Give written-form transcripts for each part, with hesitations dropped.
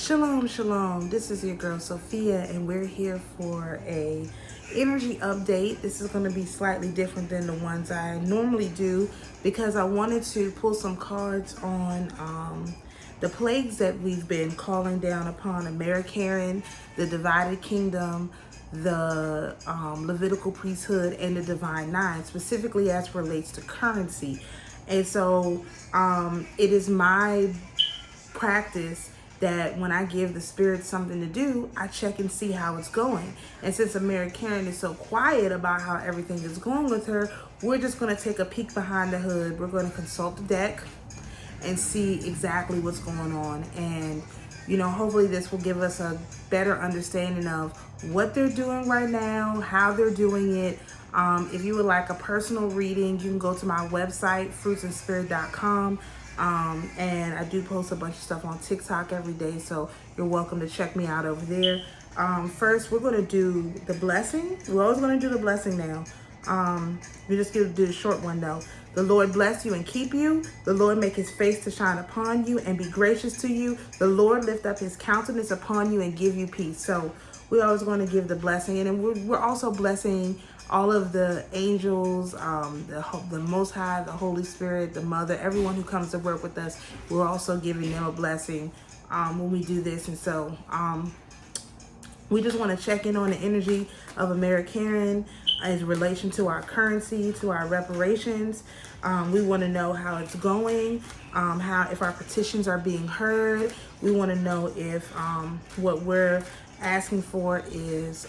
Shalom, shalom. This is your girl Sophia, and we're here for a energy update. This is going to be slightly different than the ones I normally do because I wanted to pull some cards on the plagues that we've been calling down upon American, the divided kingdom, the Levitical priesthood, and the divine nine, specifically as relates to currency. And so it is my practice that when I give the spirit something to do, I check and see how it's going. And since Karen is so quiet about how everything is going with her, we're just going to take a peek behind the hood. We're going to consult the deck and see exactly what's going on. And, you know, hopefully this will give us a better understanding of what they're doing right now, how they're doing it. If you would like a personal reading, you can go to my website, fruitsandspirit.com. And I do post a bunch of stuff on TikTok every day, so you're welcome to check me out over there. First, we're going to do the blessing. We're always going to do the blessing now. We just do the short one though. The Lord bless you and keep you. The Lord make his face to shine upon you and be gracious to you. The Lord lift up his countenance upon you and give you peace. So we're always going to give the blessing. And then we're also blessing all of the angels, the Most High, the Holy Spirit, the Mother, everyone who comes to work with us. We're also giving them a blessing when we do this. And so we just want to check in on the energy of American in relation to our currency, to our reparations. We want to know how it's going, if our petitions are being heard. We want to know if what we're asking for is,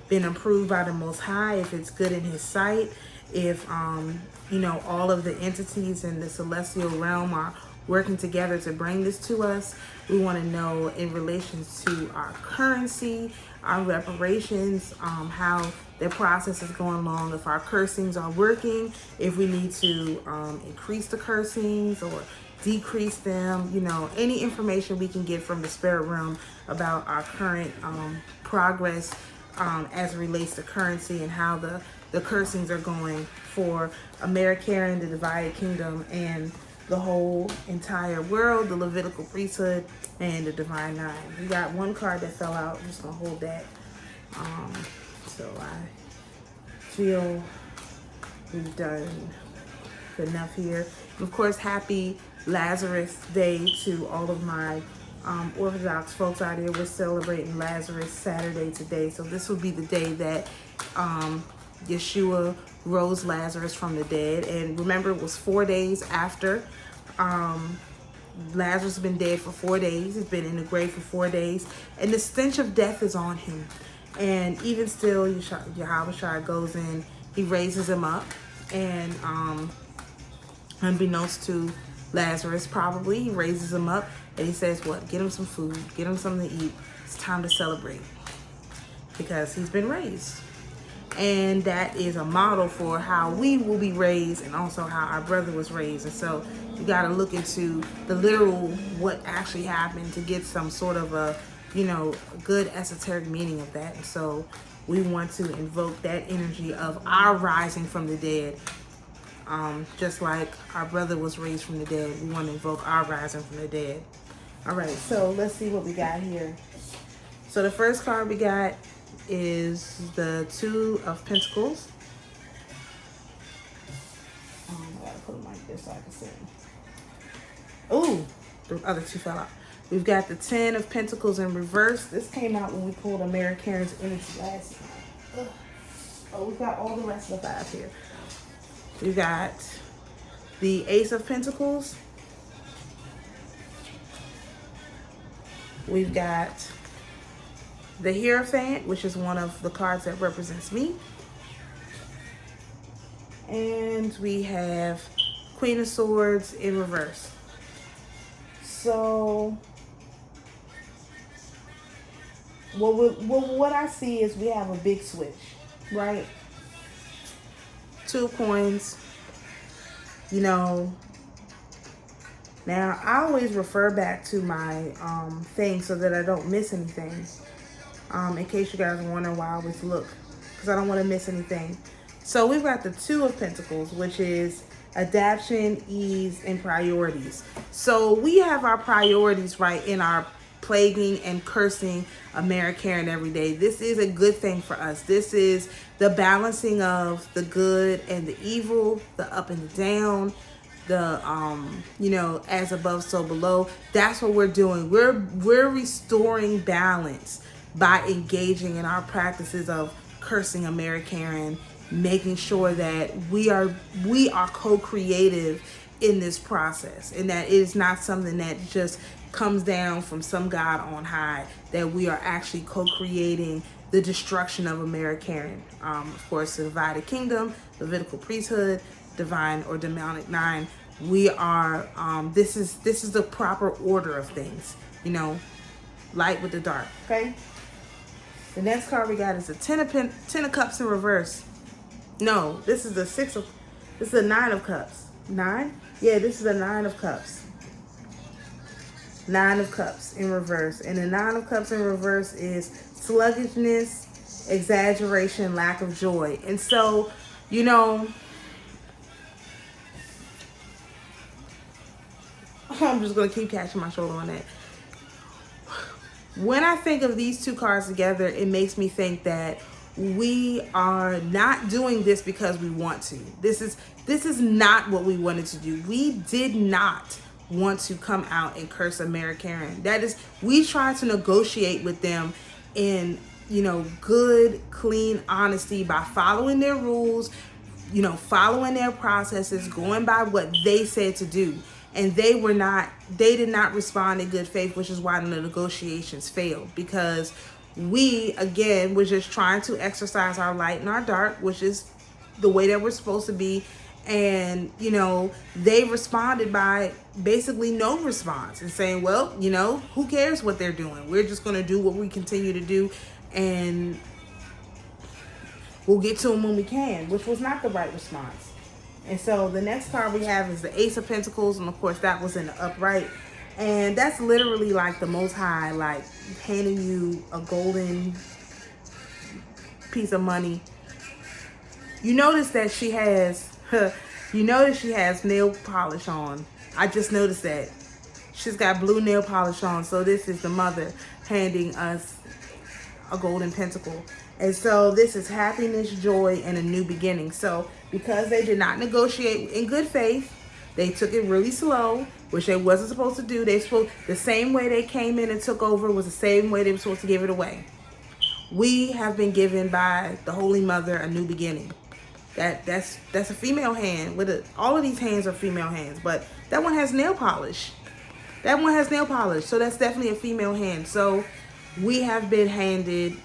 been approved by the Most High, if it's good in his sight, if, all of the entities in the celestial realm are working together to bring this to us. We want to know in relation to our currency, our reparations, how the process is going along, if our cursings are working, if we need to increase the cursings or decrease them, any information we can get from the spirit realm about our current progress as it relates to currency and how the cursings are going for American, the divided kingdom, and the whole entire world, the Levitical priesthood, and the divine nine. We got one card that fell out. I'm just gonna hold that. So I feel we've done enough here. Of course, happy Lazarus Day to all of my Orthodox folks out here. We're celebrating Lazarus Saturday today. So this will be the day that Yeshua rose Lazarus from the dead. And remember, it was 4 days after Lazarus has been dead for 4 days. He's been in the grave for 4 days. And the stench of death is on him. And even still, Yahweh goes in, he raises him up. And unbeknownst to Lazarus, probably, he raises him up and he says, what? Get him some food, get him something to eat. It's time to celebrate because he's been raised. And that is a model for how we will be raised and also how our brother was raised. And so you got to look into the literal, what actually happened to get some sort of a, good esoteric meaning of that. And so we want to invoke that energy of our rising from the dead. Just like our brother was raised from the dead, we want to invoke our rising from the dead. All right, so let's see what we got here. So the first card we got is the Two of Pentacles. I gotta put them like this so I can see them. Ooh, the other two fell out. We've got the Ten of Pentacles in reverse. This came out when we pulled American's energy last time. Ugh. Oh, we've got all the rest of the five here. We've got the Ace of Pentacles. We've got the Hierophant, which is one of the cards that represents me. And we have Queen of Swords in reverse. So, what I see is we have a big switch, right? Two coins, Now, I always refer back to my thing so that I don't miss anything. In case you guys wonder why I always look, because I don't want to miss anything. So we've got the Two of Pentacles, which is adaptation, ease, and priorities. So we have our priorities right in our plaguing and cursing AmeriCaren every day. This is a good thing for us. This is the balancing of the good and the evil, the up and the down, the as above so below. That's what we're doing. We're restoring balance by engaging in our practices of cursing AmeriCaren, making sure that we are co-creative in this process, and that it is not something that just comes down from some God on high, that we are actually co-creating the destruction of AmeriCaren. Of course, the divided kingdom, Levitical priesthood, divine or demonic nine. We are this is the proper order of things, light with the dark. Okay, the next card we got is the ten of cups in reverse. No, this is the this is the 9 of cups. 9? Yeah, this is the 9 of cups. 9 of cups in reverse. And the 9 of cups in reverse is sluggishness, exaggeration, lack of joy. And so, I'm just going to keep catching my shoulder on that. When I think of these two cards together, it makes me think that we are not doing this because we want to. This is not what we wanted to do. We did not want to come out and curse AmeriCaren. That is, we tried to negotiate with them in, good, clean honesty by following their rules, following their processes, going by what they said to do. And they did not respond in good faith, which is why the negotiations failed, because we, again, were just trying to exercise our light and our dark, which is the way that we're supposed to be. And, they responded by basically no response and saying, well, who cares what they're doing? We're just going to do what we continue to do, and we'll get to them when we can, which was not the right response. And so the next card we have is the Ace of Pentacles. And of course, that was in the upright. And that's literally like the Most High, like handing you a golden piece of money. You notice that she has, nail polish on. I just noticed that. She's got blue nail polish on. So this is the mother handing us a golden pentacle. And so this is happiness, joy, and a new beginning. So because they did not negotiate in good faith, they took it really slow, which they wasn't supposed to do. The same way they came in and took over was the same way they were supposed to give it away. We have been given by the Holy Mother a new beginning. That's a female hand. All of these hands are female hands, but that one has nail polish. So that's definitely a female hand. So we have been handed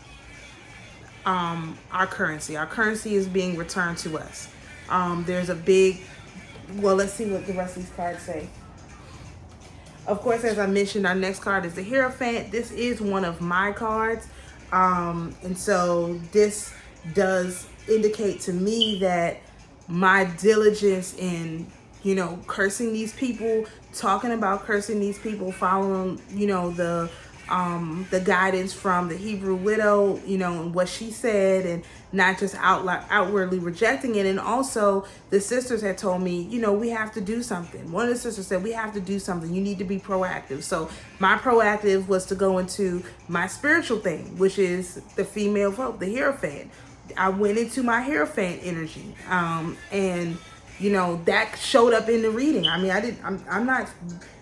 our currency. Our currency is being returned to us. There's a big, let's see what the rest of these cards say. Of course, as I mentioned, our next card is the Hierophant. This is one of my cards. And so this does indicate to me that my diligence in, cursing these people, talking about cursing these people, following, the guidance from the Hebrew widow, and what she said, and not just outwardly rejecting it. And also the sisters had told me, we have to do something. One of the sisters said, we have to do something. You need to be proactive. So my proactive was to go into my spiritual thing, which is the female folk, the Hierophant. I went into my Hierophant energy. And that showed up in the reading. I mean, I'm not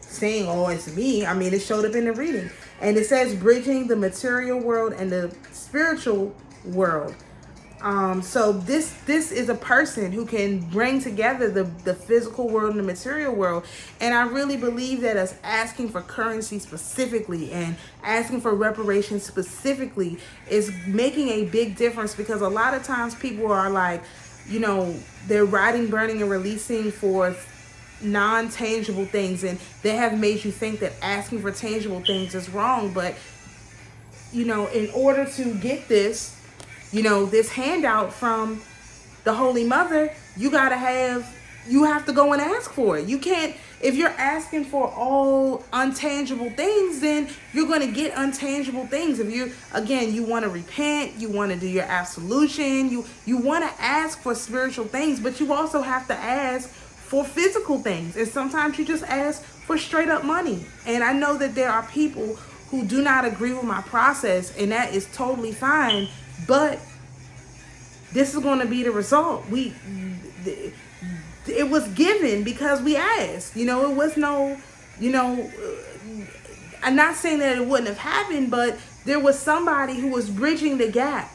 saying, oh, it's me. I mean, it showed up in the reading. And it says bridging the material world and the spiritual world. So this is a person who can bring together the physical world and the material world. And I really believe that us asking for currency specifically and asking for reparations specifically is making a big difference, because a lot of times people are like, they're writing, burning, and releasing for non-tangible things, and they have made you think that asking for tangible things is wrong. But in order to get this this handout from the Holy Mother, you have to go and ask for it. You can't, if you're asking for all untangible things, then you're going to get untangible things. If you want to repent, you want to do your absolution, you want to ask for spiritual things, but you also have to ask for physical things. And sometimes you just ask for straight up money. And I know that there are people who do not agree with my process, and that is totally fine. But this is going to be the result. It was given because we asked. You know, it was no, you know, I'm not saying that it wouldn't have happened, but there was somebody who was bridging the gap,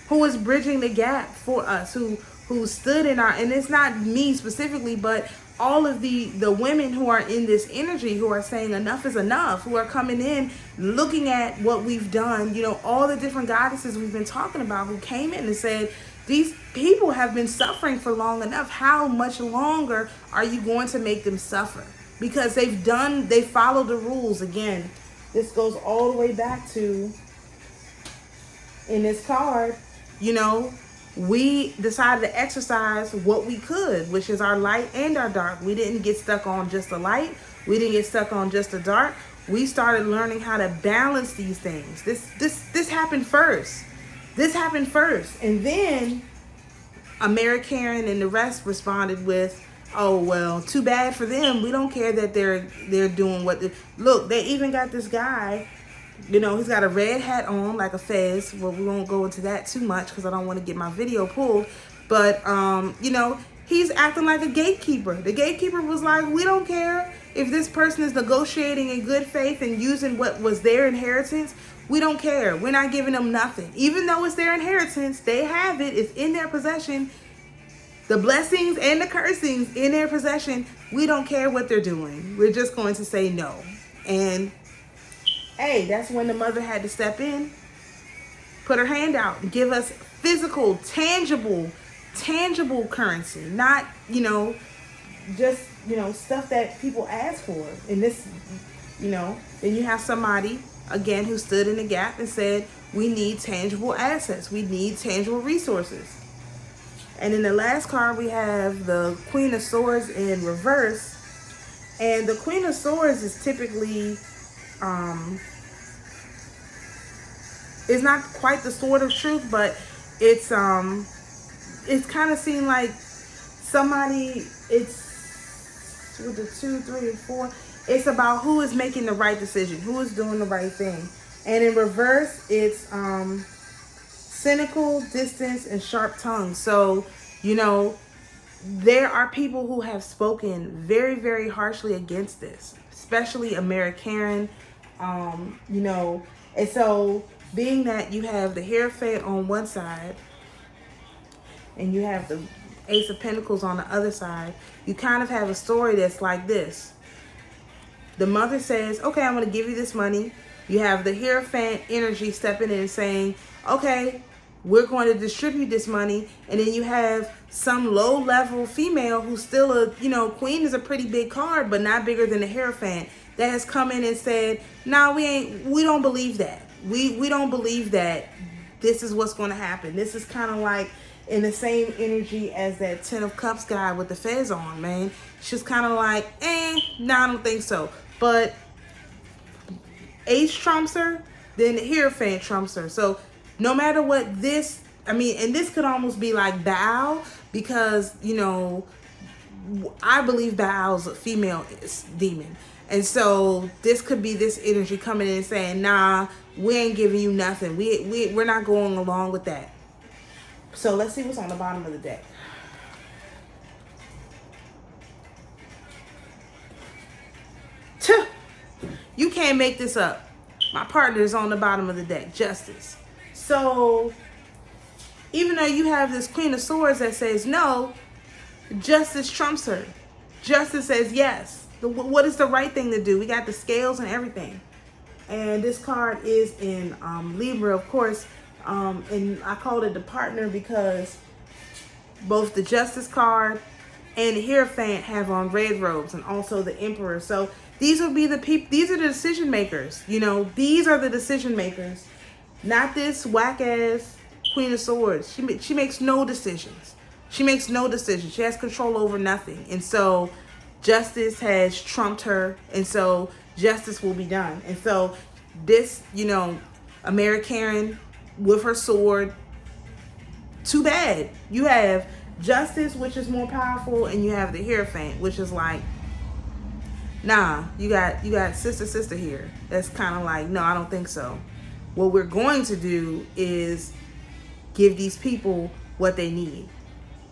for us, who stood in our, and it's not me specifically, but all of the women who are in this energy, who are saying enough is enough, who are coming in, looking at what we've done, you know, all the different goddesses we've been talking about, who came in and said, these people have been suffering for long enough. How much longer are you going to make them suffer? Because they followed the rules. Again, this goes all the way back to, in this card, you know, we decided to exercise what we could, which is our light and our dark. We didn't get stuck on just the light. We didn't get stuck on just the dark. We started learning how to balance these things. This happened first. This happened first. And then American and the rest responded with, oh, well, too bad for them. We don't care that they're doing what look, they even got this guy, you know, he's got a red hat on like a fez. Well, we won't go into that too much because I don't want to get my video pulled. But, you know, he's acting like a gatekeeper. The gatekeeper was like, we don't care if this person is negotiating in good faith and using what was their inheritance. We don't care. We're not giving them nothing. Even though it's their inheritance, they have it. It's in their possession. The blessings and the cursings in their possession. We don't care what they're doing. We're just going to say no. And hey, that's when the mother had to step in, put her hand out, and give us physical, tangible currency. Not, you know, just, you know, stuff that people ask for. And this, you know, then you have somebody, again, who stood in the gap and said, we need tangible assets. We need tangible resources. And in the last card, we have the Queen of Swords in reverse. And the Queen of Swords is typically, it's not quite the sword of truth, but it's kind of seemed like somebody, it's with the 2, 3, and 4. It's about who is making the right decision, who is doing the right thing. And in reverse, it's cynical, distance, and sharp tongue. So, you know, there are people who have spoken very, very harshly against this, especially American, you know. And so, being that you have the Hierophant on one side and you have the Ace of Pentacles on the other side, you kind of have a story that's like this. The mother says, okay, I'm going to give you this money. You have the Hierophant energy stepping in and saying, okay, we're going to distribute this money. And then you have some low-level female who's still a, you know, Queen is a pretty big card, but not bigger than the Hierophant, that has come in and said, no, we don't believe that. We don't believe that this is what's going to happen. This is kind of like in the same energy as that 10 of Cups guy with the fez on, man. She's kind of like, no, I don't think so. But Ace trumps her, then the Hierophant trumps her. So no matter what this, I mean, and this could almost be like Baal, because, you know, I believe Baal's a female demon. And so this could be this energy coming in and saying, nah, we ain't giving you nothing. We're not going along with that. So let's see what's on the bottom of the deck. You can't make this up. My partner is on the bottom of the deck, Justice. So even though you have this Queen of Swords that says no, Justice trumps her. Justice says yes. What is the right thing to do? We got the scales and everything. And this card is in Libra, of course. And I called it the partner because both the Justice card and the Hierophant have on red robes, and also the Emperor. So these will be the people, these are the decision makers. You know, these are the decision makers. Not this whack-ass Queen of Swords. She makes no decisions. She makes no decisions. She has control over nothing. And so Justice has trumped her, and so justice will be done. And so this, you know, American with her sword, too bad. You have Justice, which is more powerful, and you have the Hierophant, which is like, Nah, you got sister here. That's kind of like, no, I don't think so. What we're going to do is give these people what they need,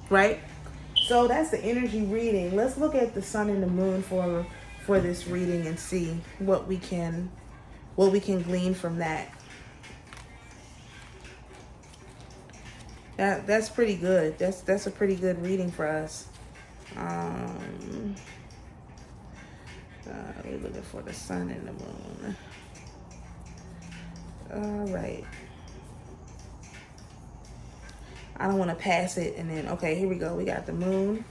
right? So that's the energy reading. Let's look at the sun and the moon for this reading and see what we can glean from that. That's pretty good. That's a pretty good reading for us. We're looking for the sun and the moon. All right. I don't want to pass it and then, okay, here we go. We got the moon.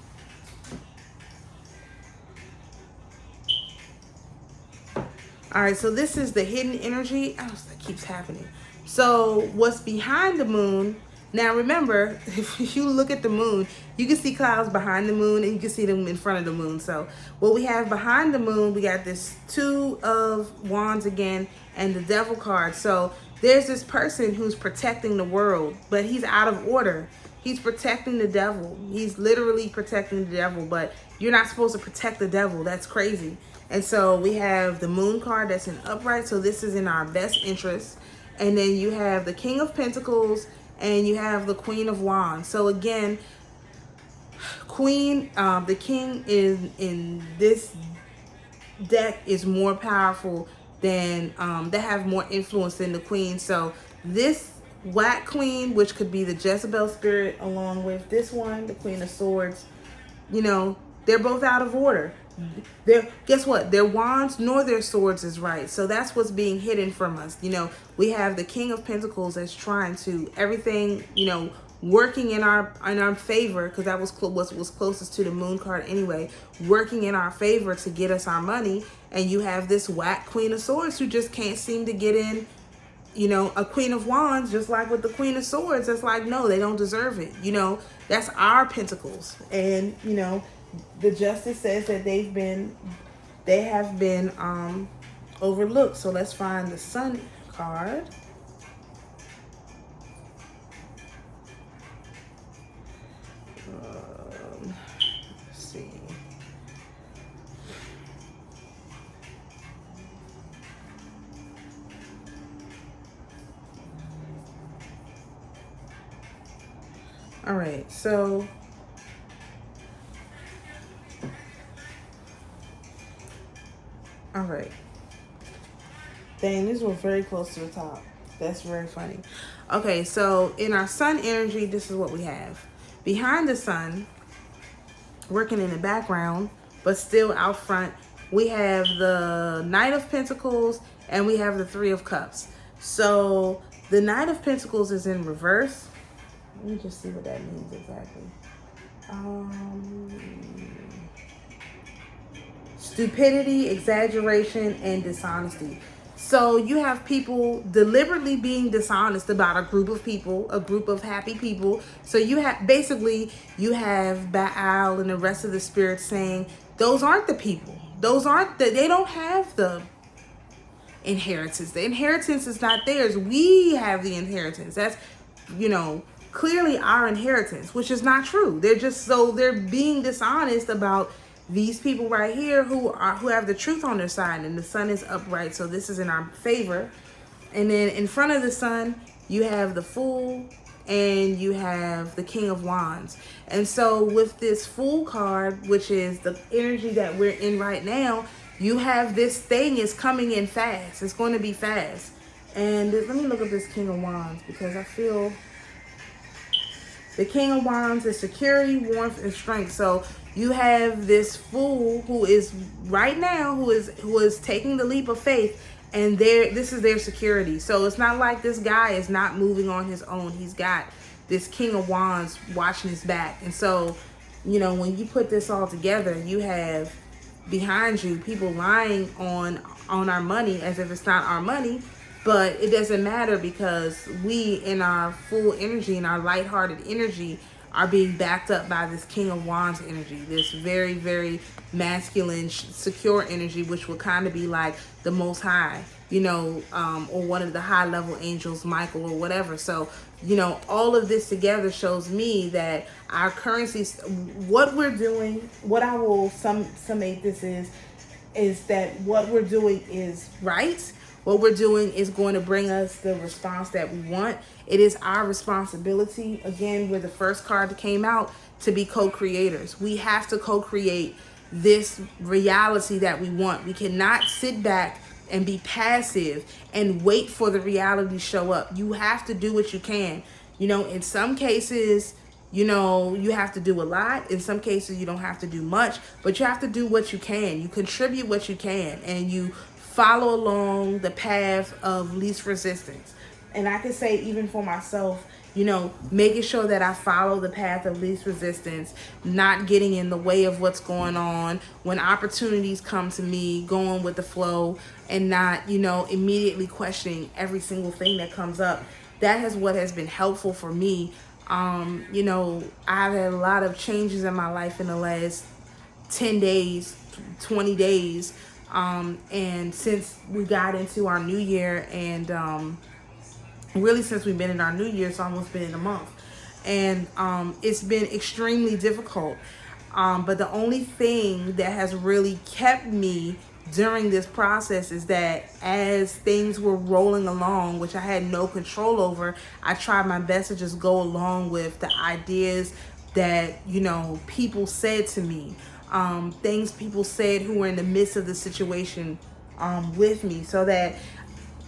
All right, so this is the hidden energy. Oh, that keeps happening. So what's behind the moon? Now remember, if you look at the moon, you can see clouds behind the moon and you can see them in front of the moon. So what we have behind the moon, we got this Two of Wands again and the Devil card. So there's this person who's protecting the world, but he's out of order. He's protecting the devil. He's literally protecting the devil, but you're not supposed to protect the devil. That's crazy. And so we have the moon card that's in upright. So this is in our best interest. And then you have the King of Pentacles and you have the Queen of Wands. So again, the king is in this deck is more powerful than, they have more influence than the queen. So this Black Queen, which could be the Jezebel spirit, along with this one, the Queen of Swords, you know, they're both out of order. Guess what? Their wands nor their swords is right. So that's what's being hidden from us. You know, we have the King of Pentacles that's trying to everything, you know, working in our favor, because that was what was closest to the moon card anyway, working in our favor to get us our money. And you have this whack Queen of Swords who just can't seem to get in. You know, a Queen of Wands, just like with the Queen of Swords, it's like, no, they don't deserve it. You know, that's our pentacles. And, you know, the Justice says that they have been overlooked. So let's find the Sun card. Let's see. All right, so all right. Dang, these were very close to the top. That's very funny. Okay, so in our sun energy, this is what we have. Behind the sun, working in the background, but still out front, we have the Knight of Pentacles and we have the Three of Cups. So the Knight of Pentacles is in reverse. Let me just see what that means exactly. Stupidity, exaggeration, and dishonesty. So you have people deliberately being dishonest about a group of people, a group of happy people. So you have you have Baal and the rest of the spirits saying those aren't the people. They don't have the inheritance. The inheritance is not theirs. We have the inheritance. That's, you know, clearly our inheritance, which is not true. They're being dishonest about these people right here who have the truth on their side, and the sun is upright, so this is in our favor. And then in front of the sun, you have the Fool and you have the King of Wands. And so with this Fool card, which is the energy that we're in right now, you have this thing is coming in fast. It's going to be fast. And let me look at this King of Wands, because I feel the King of Wands is security, warmth, and strength. So you have this Fool who is right now, who is taking the leap of faith, and this is their security. So it's not like this guy is not moving on his own. He's got this King of Wands watching his back. And so, you know, when you put this all together, you have behind you people lying on our money as if it's not our money. But it doesn't matter, because we, in our full energy, in our lighthearted energy, are being backed up by this King of Wands energy, this very, very masculine, secure energy, which will kind of be like the Most High, you know, or one of the high level angels, Michael or whatever. So, you know, all of this together shows me that our currencies, what we're doing, what I will summate this is, is that what we're doing is right. What we're doing is going to bring us the response that we want. It is our responsibility. Again, we're the first card that came out to be co-creators. We have to co-create this reality that we want. We cannot sit back and be passive and wait for the reality to show up. You have to do what you can. You know, in some cases, you know, you have to do a lot. In some cases, you don't have to do much, but you have to do what you can. You contribute what you can, and you follow along the path of least resistance. And I can say, even for myself, you know, making sure that I follow the path of least resistance, not getting in the way of what's going on. When opportunities come to me, going with the flow and not, you know, immediately questioning every single thing that comes up. That is what has been helpful for me. You know, I've had a lot of changes in my life in the last 10 days, 20 days. And since we got into our new year, and really since we've been in our new year, it's almost been in a month. And it's been extremely difficult. But the only thing that has really kept me during this process is that as things were rolling along, which I had no control over, I tried my best to just go along with the ideas that, you know, people said to me, things people said who were in the midst of the situation with me, so that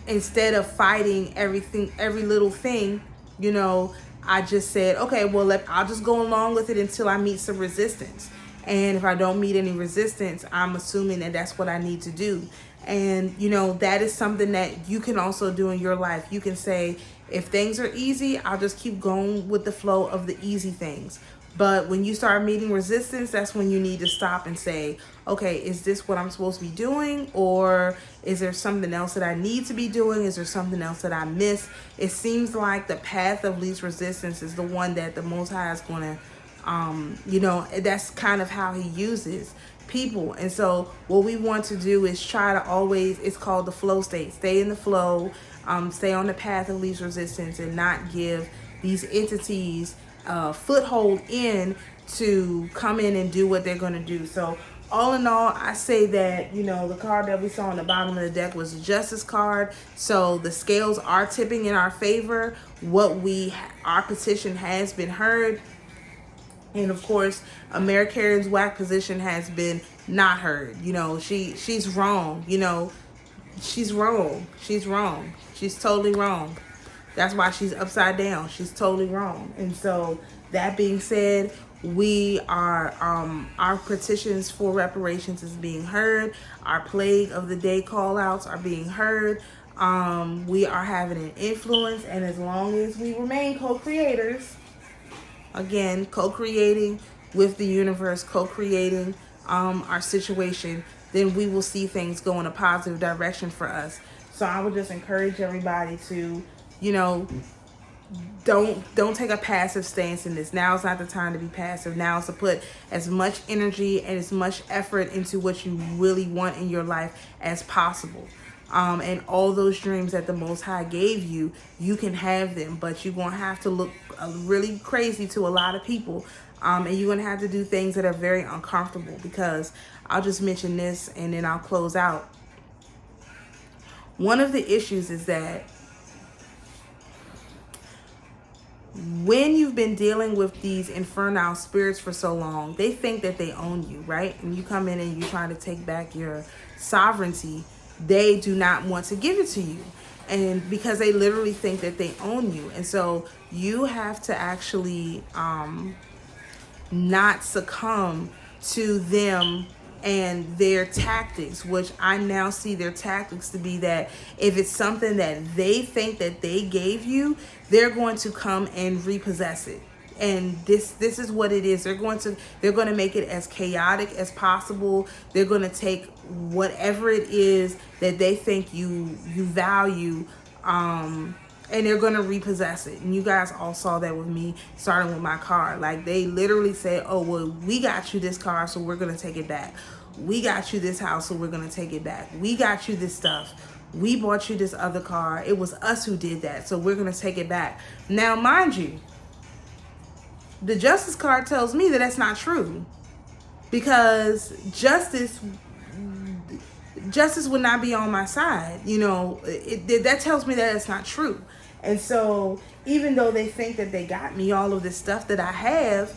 instead of fighting everything, every little thing, you know, I just said, okay, well, I'll just go along with it until I meet some resistance. And if I don't meet any resistance, I'm assuming that that's what I need to do. And, you know, that is something that you can also do in your life. You can say, if things are easy, I'll just keep going with the flow of the easy things. But when you start meeting resistance, that's when you need to stop and say, okay, is this what I'm supposed to be doing? Or is there something else that I need to be doing? Is there something else that I missed? It seems like the path of least resistance is the one that the Most High is going to, you know, that's kind of how he uses people. And so what we want to do is try to always, it's called the flow state. Stay in the flow, stay on the path of least resistance, and not give these entities foothold in to come in and do what they're going to do. So all in all, I say that, you know, the card that we saw on the bottom of the deck was the Justice card. So the scales are tipping in our favor. Our petition has been heard. And of course, America's whack position has been not heard. You know, she's wrong. You know, she's wrong. She's wrong. She's totally wrong. That's why she's upside down. She's totally wrong. And so that being said, we are, our petitions for reparations is being heard. Our plague of the day call outs are being heard. We are having an influence. And as long as we remain co-creators, again, co-creating with the universe, co-creating our situation, then we will see things go in a positive direction for us. So I would just encourage everybody to, you know, don't take a passive stance in this. Now is not the time to be passive. Now is to put as much energy and as much effort into what you really want in your life as possible. And all those dreams that the Most High gave you, you can have them, but you're going to have to look really crazy to a lot of people. And you're going to have to do things that are very uncomfortable, because I'll just mention this and then I'll close out. One of the issues is that when you've been dealing with these infernal spirits for so long, they think that they own you, right? And you come in and you're trying to take back your sovereignty. They do not want to give it to you. And because they literally think that they own you. And so you have to actually not succumb to them and their tactics, which I now see their tactics to be that if it's something that they think that they gave you, they're going to come and repossess it. And this is what it is. They're going to make it as chaotic as possible. They're going to take whatever it is that they think you value, and they're going to repossess it. And you guys all saw that with me, starting with my car. Like, they literally said, oh, well, we got you this car, so we're going to take it back. We got you this house, so we're going to take it back. We got you this stuff. We bought you this other car. It was us who did that, so we're going to take it back. Now, mind you, the Justice card tells me that that's not true, because justice, justice would not be on my side. You know, that tells me that it's not true. And so even though they think that they got me all of this stuff that I have,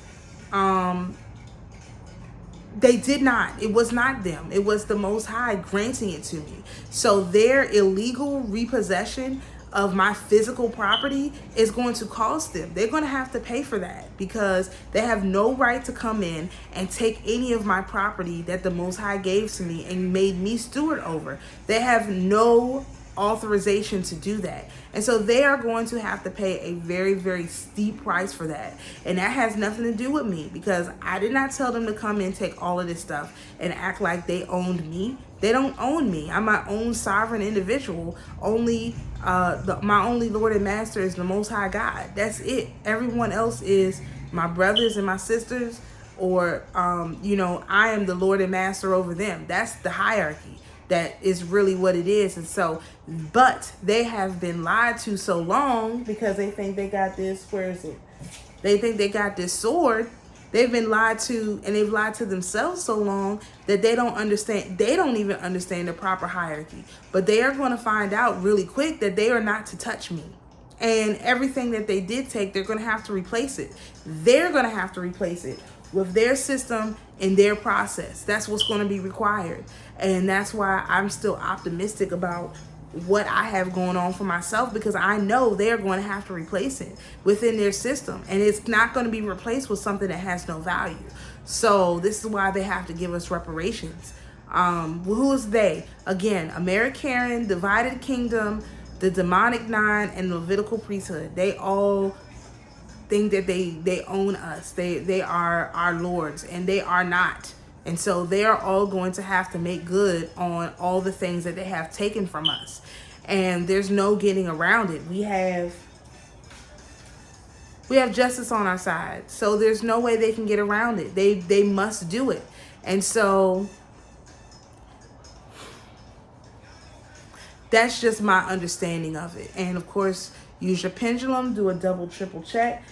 they did not. It was not them. It was the Most High granting it to me. So their illegal repossession of my physical property is going to cost them. They're going to have to pay for that because they have no right to come in and take any of my property that the Most High gave to me and made me steward over. They have no authorization to do that. And so they are going to have to pay a very, very steep price for that. And that has nothing to do with me because I did not tell them to come in, take all of this stuff and act like they owned me. They don't own me. I'm my own sovereign individual. Only my only Lord and Master is the Most High God. That's it. Everyone else is my brothers and my sisters, or I am the Lord and Master over them. That's the hierarchy. That is really what it is. And so, but they have been lied to so long because they think they got this, where is it? They think they got this sword. They've been lied to, and they've lied to themselves so long that they don't understand. They don't even understand the proper hierarchy. But they are going to find out really quick that they are not to touch me. And everything that they did take, they're going to have to replace it. They're going to have to replace it with their system and their process. That's what's going to be required. And that's why I'm still optimistic about what I have going on for myself, because I know they're going to have to replace it within their system. And it's not going to be replaced with something that has no value. So this is why they have to give us reparations. Who is they? Again, American, Divided Kingdom, the Demonic Nine, and the Levitical priesthood. They all think that they own us. They are our lords, and they are not. And so they are all going to have to make good on all the things that they have taken from us. And there's no getting around it. We have justice on our side. So there's no way they can get around it. They must do it. And so that's just my understanding of it. And of course, use your pendulum, do a double, triple check.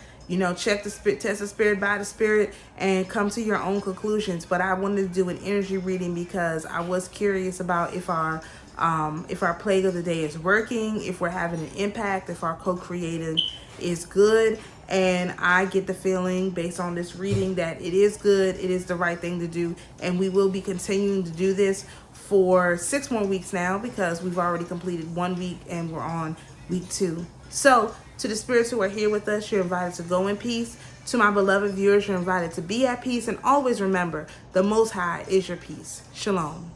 Check the spirit, test the spirit by the spirit, and come to your own conclusions. But I wanted to do an energy reading because I was curious about if our plague of the day is working, if we're having an impact, if our co-creating is good. And I get the feeling based on this reading that it is good. It is the right thing to do. And we will be continuing to do this for 6 more weeks now, because we've already completed 1 week and we're on week 2. So to the spirits who are here with us, you're invited to go in peace. To my beloved viewers, you're invited to be at peace. And always remember, the Most High is your peace. Shalom.